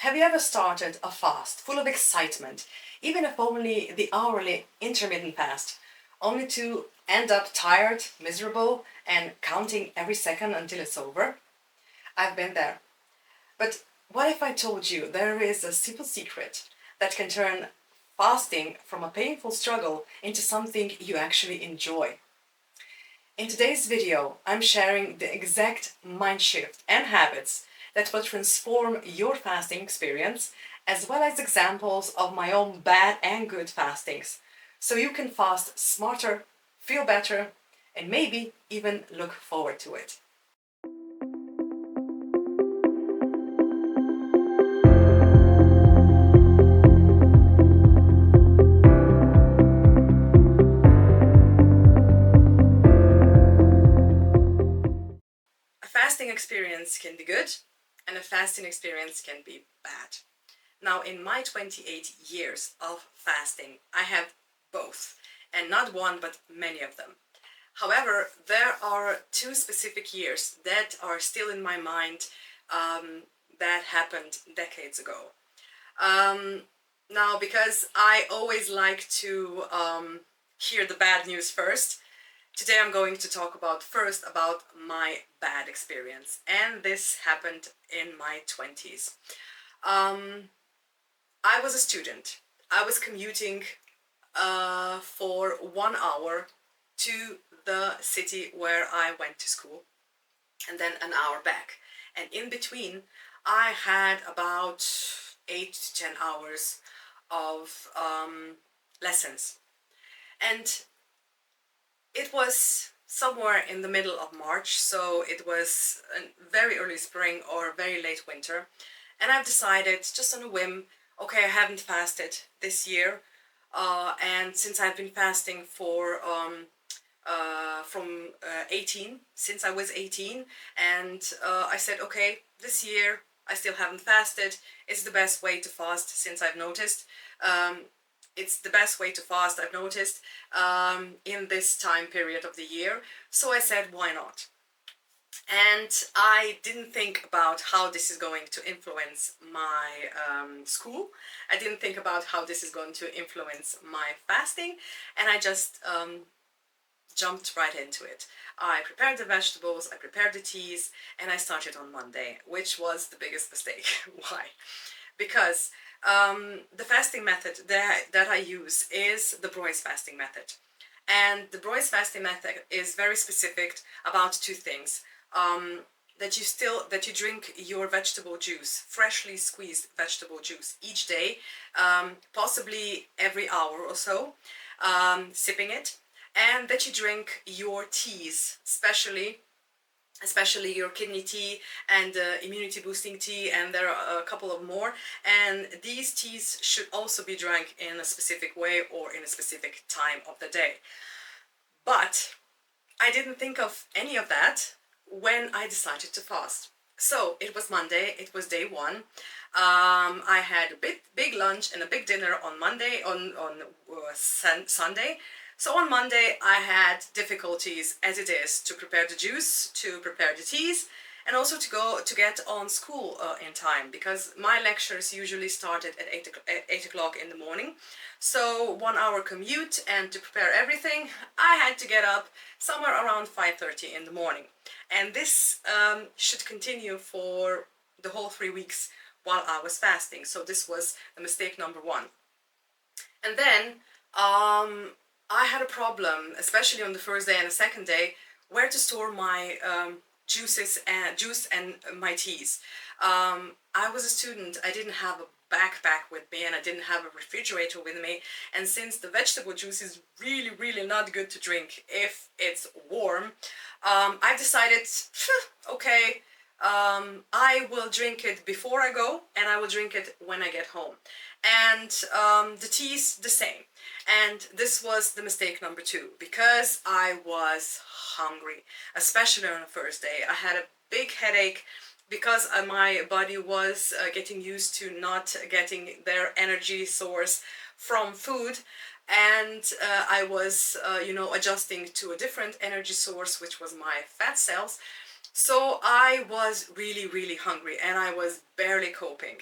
Have you ever started a fast full of excitement, even if only the hourly intermittent fast, only to end up tired, miserable, and counting every second until it's over? I've been there. But what if I told you there is a simple secret that can turn fasting from a painful struggle into something you actually enjoy? In today's video, I'm sharing the exact mind shift and habits that will transform your fasting experience, as well as examples of my own bad and good fastings, so you can fast smarter, feel better, and maybe even look forward to it. A fasting experience can be good, and a fasting experience can be bad. Now, in my 28 years of fasting, I have both, and not one, but many of them. However, there are two specific years that are still in my mind that happened decades ago. Now, because I always like to hear the bad news first, today I'm going to talk first about my bad experience, and this happened in my 20s. I was a student. I was commuting for 1 hour to the city where I went to school, and then an hour back. And in between, I had about 8 to 10 hours of lessons. And it was somewhere in the middle of March, so it was a very early spring or very late winter. And I've decided, just on a whim, okay, I haven't fasted this year. And since I've been fasting from 18, since I was 18, and I said, okay, this year I still haven't fasted. It's the best way to fast since I've noticed. It's the best way to fast, I've noticed, in this time period of the year. So I said, why not? And I didn't think about how this is going to influence my school. I didn't think about how this is going to influence my fasting. And I just jumped right into it. I prepared the vegetables, I prepared the teas, and I started on Monday, which was the biggest mistake. Why? Because the fasting method that I use is the Broy's fasting method. And the Broy's fasting method is very specific about two things. That you drink your vegetable juice, freshly squeezed vegetable juice each day, possibly every hour or so, sipping it, and that you drink your teas, especially your kidney tea and immunity boosting tea, and there are a couple of more, and these teas should also be drank in a specific way or in a specific time of the day. But I didn't think of any of that when I decided to fast. So it was Monday, it was day one. I had a big lunch and a big dinner on Monday, on Sunday. So on Monday I had difficulties, as it is, to prepare the juice, to prepare the teas, and also to get on school in time, because my lectures usually started at 8 o'clock in the morning. So 1 hour commute, and to prepare everything, I had to get up somewhere around 5:30 in the morning. And this should continue for the whole 3 weeks while I was fasting. So this was a mistake number one. And then I had a problem, especially on the first day and the second day, where to store my juice and my teas. I was a student. I didn't have a backpack with me, and I didn't have a refrigerator with me. And since the vegetable juice is really not good to drink if it's warm, I decided, okay, I will drink it before I go, and I will drink it when I get home. And the teas, the same. And this was the mistake number two, because I was hungry, especially on the first day. I had a big headache because my body was getting used to not getting their energy source from food. And I was, adjusting to a different energy source, which was my fat cells. So I was really hungry and I was barely coping.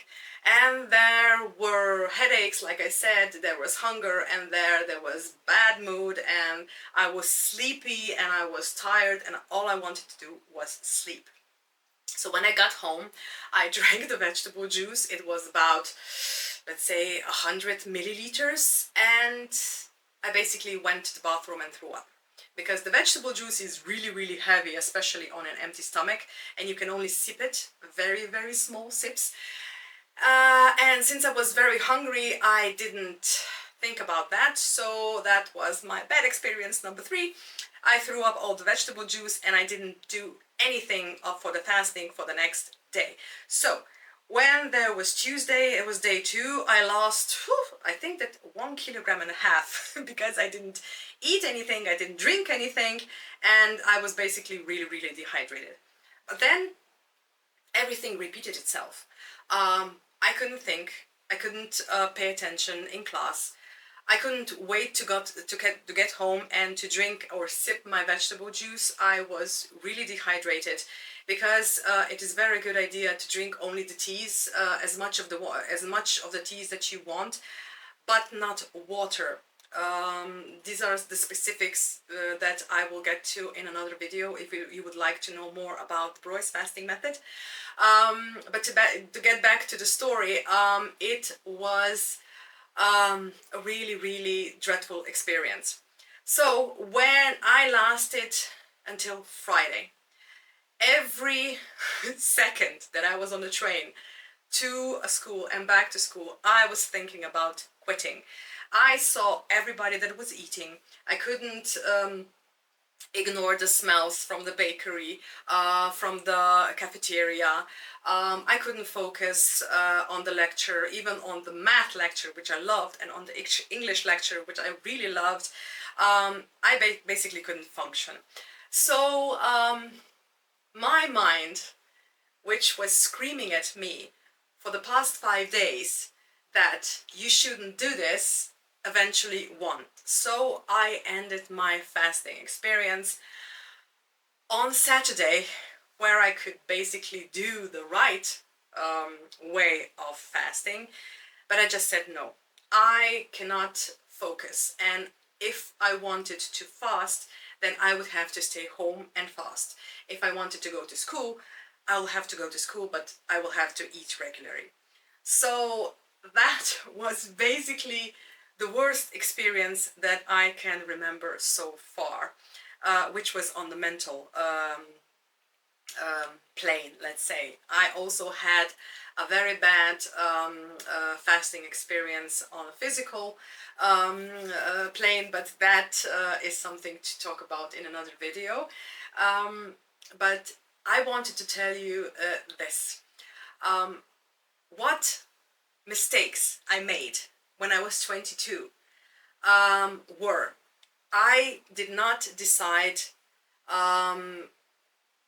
And there were headaches, like I said, there was hunger, and there was bad mood, and I was sleepy and I was tired, and all I wanted to do was sleep. So when I got home, I drank the vegetable juice. It was about, let's say, 100 milliliters, and I basically went to the bathroom and threw up. Because the vegetable juice is really heavy, especially on an empty stomach, and you can only sip it, very small sips. And since I was very hungry, I didn't think about that, so that was my bad experience number 3. I threw up all the vegetable juice and I didn't do anything for the fasting for the next day. So when there was Tuesday, it was day 2, I lost, I think that 1.5 kilograms because I didn't eat anything, I didn't drink anything, and I was basically really dehydrated. But then everything repeated itself. I couldn't think, I couldn't pay attention in class. I couldn't wait to get home and to drink or sip my vegetable juice. I was really dehydrated because it is a very good idea to drink only the teas, as much of the teas that you want, but not water. These are the specifics that I will get to in another video if you would like to know more about the Broy's fasting method. But to get back to the story, it was a really dreadful experience. So when I lasted until Friday, every second that I was on the train to a school and back to school, I was thinking about quitting. I saw everybody that was eating. I couldn't ignore the smells from the bakery, from the cafeteria. I couldn't focus on the lecture, even on the math lecture, which I loved, and on the English lecture, which I really loved. I basically couldn't function. So my mind, which was screaming at me for the past 5 days that you shouldn't do this, eventually won. So I ended my fasting experience on Saturday, where I could basically do the right way of fasting, but I just said no. I cannot focus, and if I wanted to fast, then I would have to stay home and fast. If I wanted to go to school, I'll have to go to school, but I will have to eat regularly. So that was basically the worst experience that I can remember so far, which was on the mental plane, let's say. I also had a very bad fasting experience on a physical plane, but that is something to talk about in another video. But I wanted to tell you this. What mistakes I made when I was 22 were, I did not decide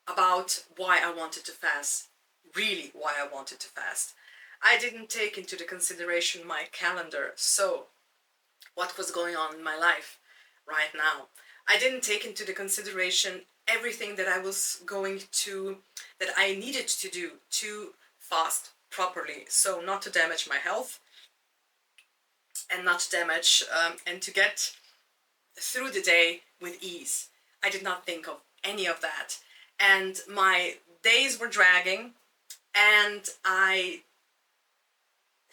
about why I wanted to fast, really why I wanted to fast. I didn't take into the consideration my calendar, so what was going on in my life right now. I didn't take into the consideration everything that that I needed to do to fast properly, so not to damage my health, and not damage and to get through the day with ease. I did not think of any of that, and my days were dragging, and I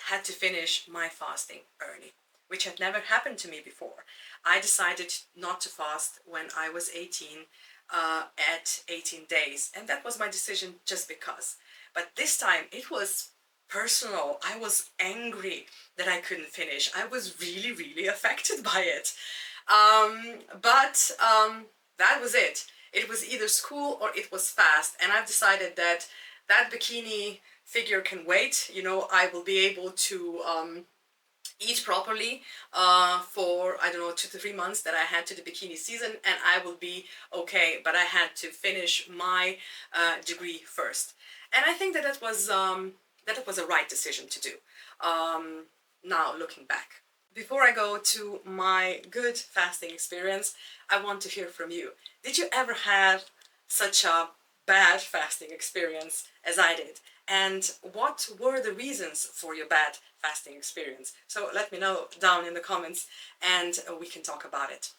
had to finish my fasting early, which had never happened to me before. I decided not to fast when I was 18 at 18 days, and that was my decision just because. But this time it was personal. I was angry that I couldn't finish. I was really affected by it. But that was it. It was either school or it was fast, and I've decided that that bikini figure can wait. You know, I will be able to eat properly for, I don't know, 2 to 3 months that I had to the bikini season, and I will be okay. But I had to finish my degree first, and I think that that was a right decision to do. Now looking back. Before I go to my good fasting experience, I want to hear from you. Did you ever have such a bad fasting experience as I did, and what were the reasons for your bad fasting experience. So let me know down in the comments, and we can talk about it.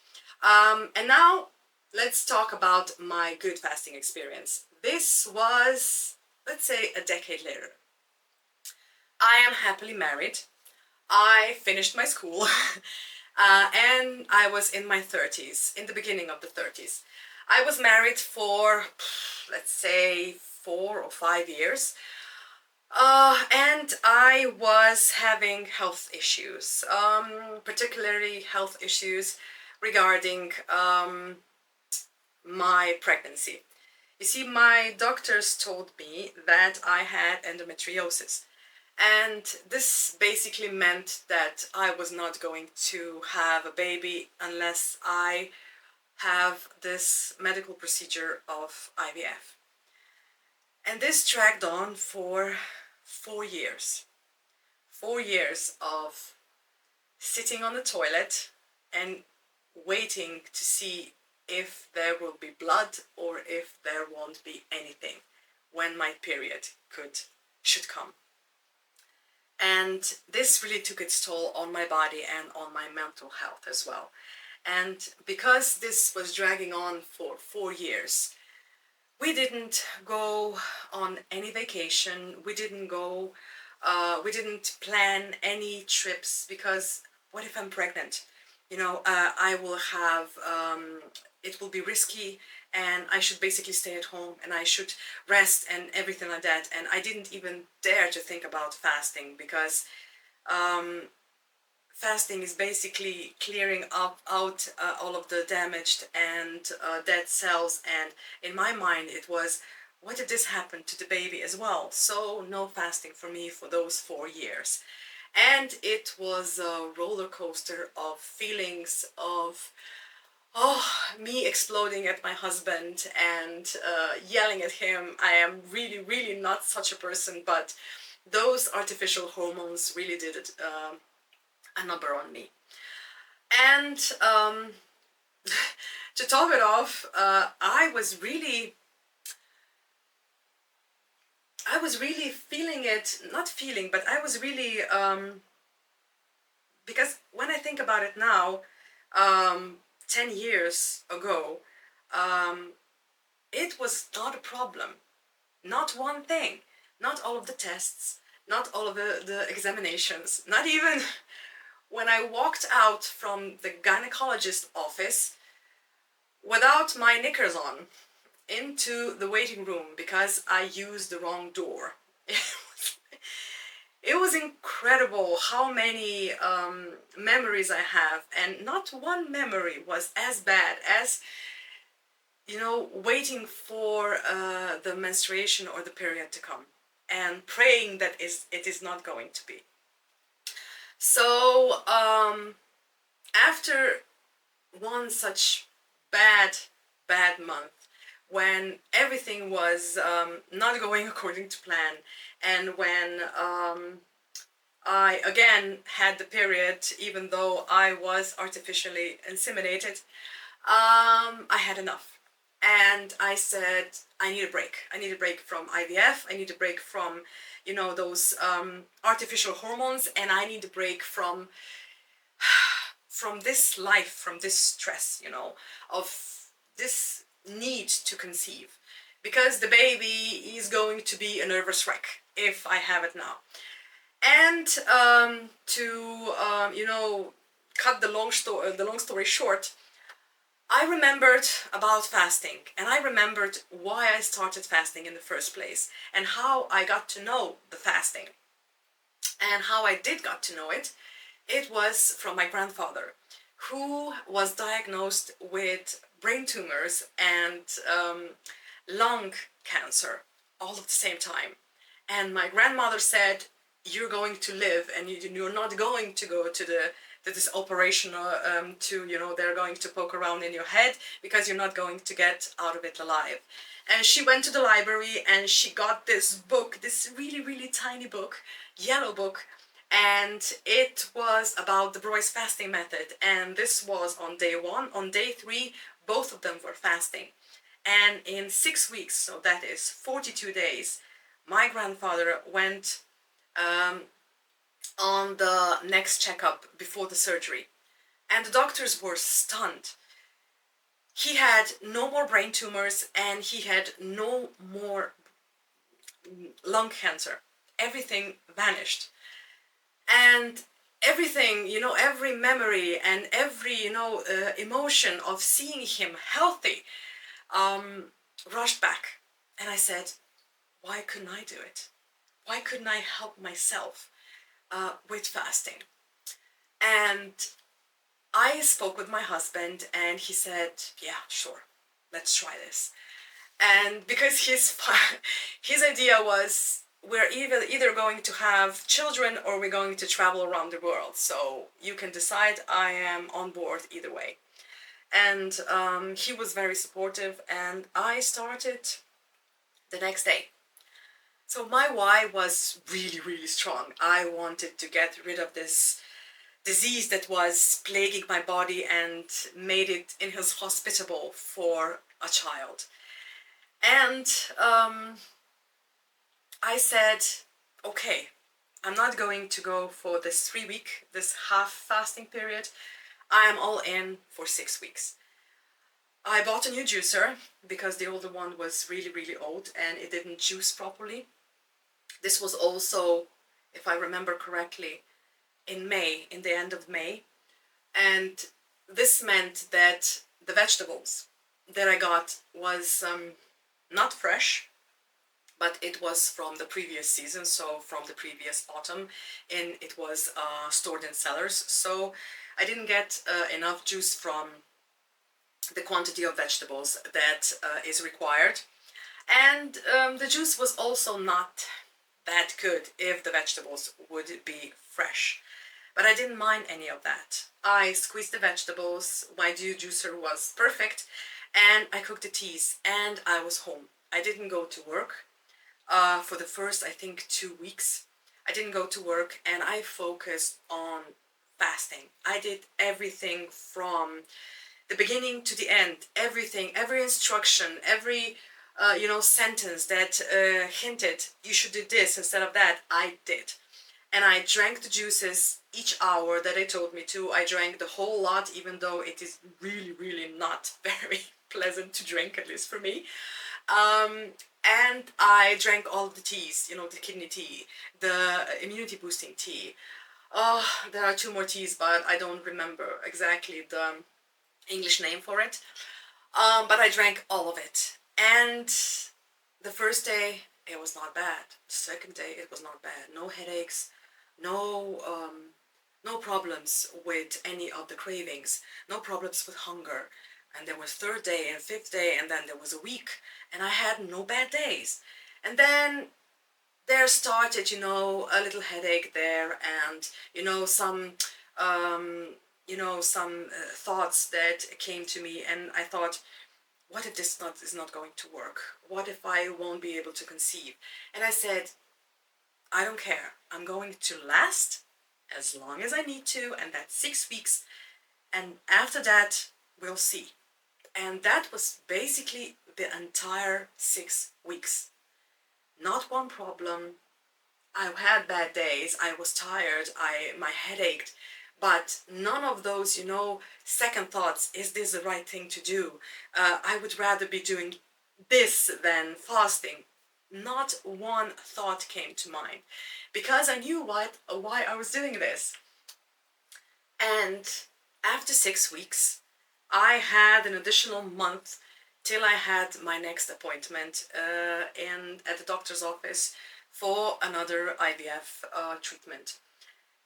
And now let's talk about my good fasting experience. This was, let's say, a decade later. I am happily married. I finished my school and I was in my 30s, in the beginning of the 30s. I was married for, let's say, 4 or 5 years. And I was having health issues, particularly health issues regarding my pregnancy. You see, my doctors told me that I had endometriosis. And this basically meant that I was not going to have a baby unless I have this medical procedure of IVF. And this dragged on for 4 years. 4 years of sitting on the toilet and waiting to see if there will be blood or if there won't be anything when my period should come. And this really took its toll on my body and on my mental health as well. And because this was dragging on for 4 years, we didn't go on any vacation. We didn't plan any trips, because what if I'm pregnant? I will have, it will be risky, and I should basically stay at home and I should rest and everything like that. And I didn't even dare to think about fasting, because fasting is basically clearing out all of the damaged and dead cells. And in my mind it was, what if this happened to the baby as well? So no fasting for me for those 4 years. And it was a roller coaster of feelings of, me exploding at my husband and yelling at him. I am really, really not such a person, but those artificial hormones really did a number on me. And to top it off, I was really feeling it, not feeling, but I was really, because when I think about it now, 10 years ago, it was not a problem. Not one thing. Not all of the tests. Not all of the examinations. Not even when I walked out from the gynecologist office without my knickers on into the waiting room because I used the wrong door. It was incredible how many memories I have, and not one memory was as bad as, waiting for the menstruation or the period to come and praying that it is not going to be. So after one such bad month, when everything was not going according to plan, and when I again had the period, even though I was artificially inseminated, I had enough. And I said, I need a break. I need a break from IVF. I need a break from, those artificial hormones, and I need a break from this life, from this stress, of this need to conceive, because the baby is going to be a nervous wreck if I have it now. And to cut the long story short, I remembered about fasting, and I remembered why I started fasting in the first place, and how I got to know the fasting. And how I did got to know it, it was from my grandfather, who was diagnosed with brain tumors and lung cancer all at the same time. And my grandmother said, you're going to live, and you're not going to go to this operation they're going to poke around in your head, because you're not going to get out of it alive. And she went to the library and she got this book, this really, really tiny book, yellow book, and it was about the Broy's fasting method. And this was on day 1. On day 3, both of them were fasting. And in 6 weeks, so that is 42 days, my grandfather went on the next checkup before the surgery. And the doctors were stunned. He had no more brain tumors and he had no more lung cancer. Everything vanished. And everything, every memory and every, emotion of seeing him healthy rushed back. And I said, why couldn't I do it? Why couldn't I help myself with fasting? And I spoke with my husband and he said, yeah, sure, let's try this. And because his idea was, we're either going to have children or we're going to travel around the world. So you can decide. I am on board either way. And he was very supportive and I started the next day. So my why was really, really strong. I wanted to get rid of this disease that was plaguing my body and made it inhospitable for a child. And I said, okay, I'm not going to go for this 3-week, this half fasting period. I am all in for 6 weeks. I bought a new juicer because the older one was really, really old and it didn't juice properly. This was also, if I remember correctly, in May, in the end of May. And this meant that the vegetables that I got was not fresh, but it was from the previous season, so from the previous autumn, and it was stored in cellars. So I didn't get enough juice from the quantity of vegetables that is required. And the juice was also not that good if the vegetables would be fresh. But I didn't mind any of that. I squeezed the vegetables, my juicer was perfect, and I cooked the teas, and I was home. I didn't go to work for the first, I think, 2 weeks. I didn't go to work, and I focused on fasting. I did everything from the beginning to the end, everything, every instruction, every sentence that hinted you should do this instead of that, I did. And I drank the juices each hour that they told me to. I drank the whole lot, even though it is really, really not very pleasant to drink, at least for me. And I drank all the teas, the kidney tea, the immunity boosting tea. Oh, there are 2 more teas, but I don't remember exactly the English name for it. But I drank all of it. And the first day, it was not bad. The second day, it was not bad. No headaches, no problems with any of the cravings, no problems with hunger. And there was 3rd day and 5th day, and then there was a week, and I had no bad days. And then there started, a little headache there, and some thoughts that came to me, and I thought, what if this is not going to work? What if I won't be able to conceive? And I said, I don't care. I'm going to last as long as I need to, and that's 6 weeks. And after that, we'll see. And that was basically the entire 6 weeks. Not one problem. I had bad days. I was tired. My head ached. But none of those, second thoughts, is this the right thing to do? I would rather be doing this than fasting. Not one thought came to mind because I knew why I was doing this. And after 6 weeks, I had an additional month till I had my next appointment at the doctor's office for another IVF treatment.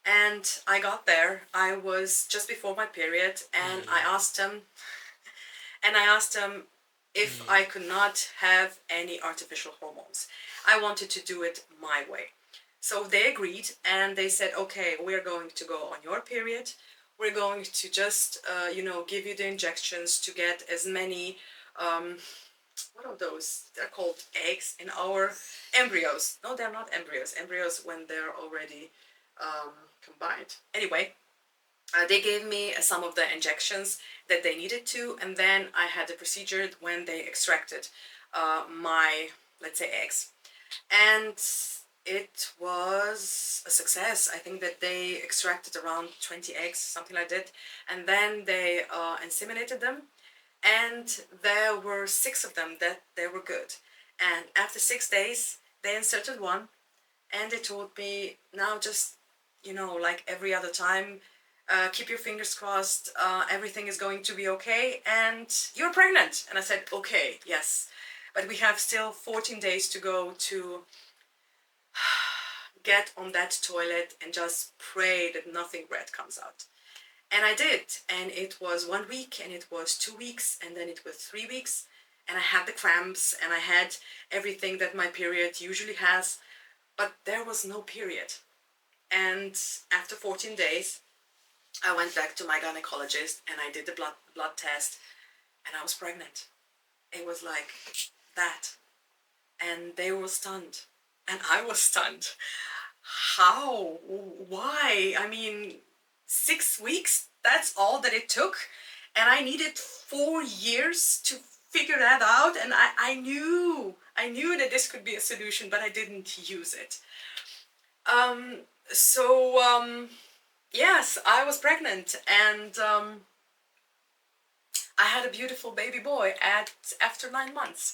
And I got there. I was just before my period, and I asked him if I could not have any artificial hormones. I wanted to do it my way. So they agreed, and they said, okay, we're going to go on your period. We're going to just, give you the injections to get as many, what are those? They're called eggs in our embryos. No, they're not embryos. Embryos when they're already combined. Anyway, They gave me some of the injections that they needed to, and then I had the procedure when they extracted my, let's say, eggs. And it was a success. I think that they extracted around 20 eggs, something like that, and then they inseminated them, and there were 6 of them that they were good. And after 6 days, they inserted one, and they told me, now just, like every other time, keep your fingers crossed, everything is going to be okay, and you're pregnant. And I said, okay, yes, but we have still 14 days to go to get on that toilet and just pray that nothing red comes out. And I did, and it was 1 week, and it was 2 weeks, and then it was 3 weeks, and I had the cramps, and I had everything that my period usually has, but there was no period. And after 14 days, I went back to my gynecologist, and I did the blood test, and I was pregnant. It was like that. And they were stunned, and I was stunned. How? Why? I mean, 6 weeks, that's all that it took, and I needed 4 years to figure that out, and I knew that this could be a solution, but I didn't use it. Yes, I was pregnant, and I had a beautiful baby boy after 9 months.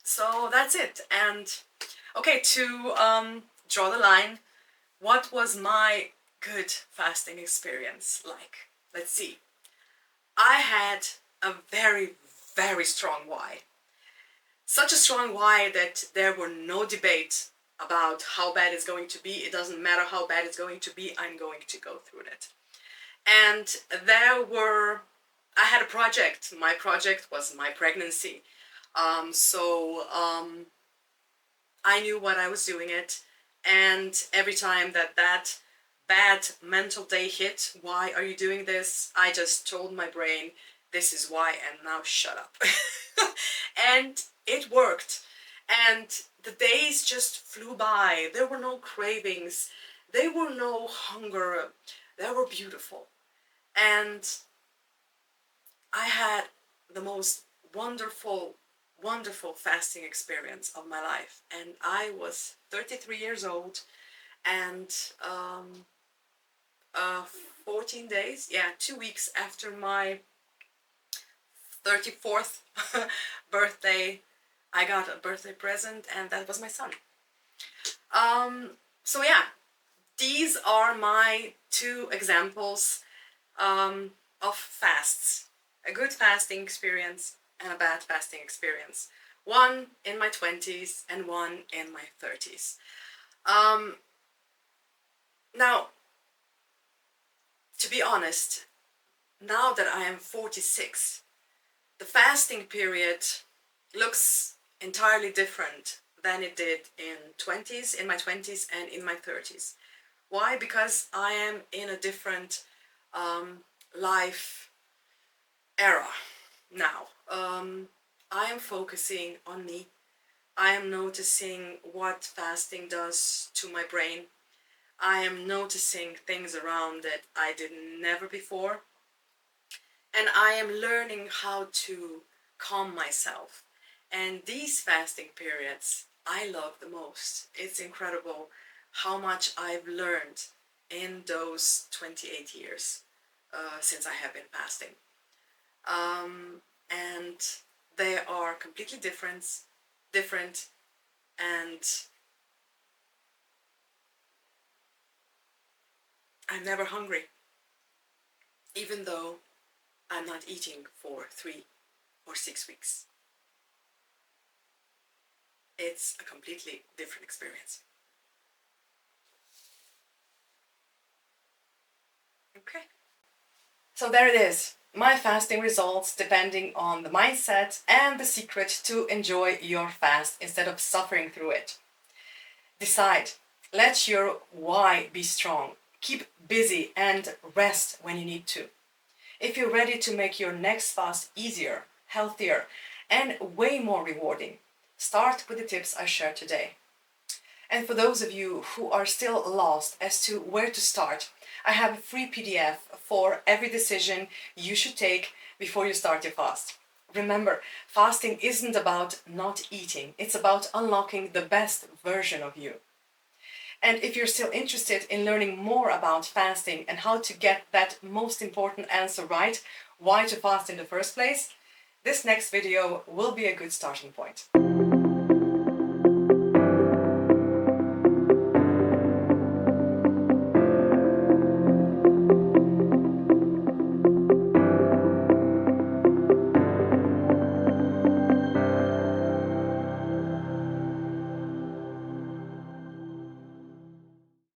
So that's it. And okay, to draw the line, what was my good fasting experience like? Let's see. I had a very, very strong why. Such a strong why that there were no debate about how bad it's going to be. It doesn't matter how bad it's going to be, I'm going to go through it. And I had a project. My project was my pregnancy. I knew what I was doing it, and every time that bad mental day hit, why are you doing this? I just told my brain, this is why, and now shut up. And it worked. And the days just flew by. There were no cravings. There were no hunger. They were beautiful. And I had the most wonderful, wonderful fasting experience of my life. And I was 33 years old, and 14 days, 2 weeks after my 34th birthday, I got a birthday present, and that was my son. So yeah, these are my 2 examples of fasts. A good fasting experience and a bad fasting experience. One in my 20s and one in my 30s. Now, to be honest, now that I am 46, the fasting period looks entirely different than it did in my 20s and in my 30s. Why? Because I am in a different life era now. I am focusing on me. I am noticing what fasting does to my brain. I am noticing things around that I did never before. And I am learning how to calm myself. And these fasting periods I love the most. It's incredible how much I've learned in those 28 years since I have been fasting. And they are completely different, and I'm never hungry, even though I'm not eating for 3 or 6 weeks. It's a completely different experience. Okay. So there it is. My fasting results depending on the mindset and the secret to enjoy your fast instead of suffering through it. Decide. Let your why be strong. Keep busy and rest when you need to. If you're ready to make your next fast easier, healthier, and way more rewarding, start with the tips I shared today. And for those of you who are still lost as to where to start, I have a free PDF for every decision you should take before you start your fast. Remember, fasting isn't about not eating, it's about unlocking the best version of you. And if you're still interested in learning more about fasting and how to get that most important answer right, why to fast in the first place, this next video will be a good starting point.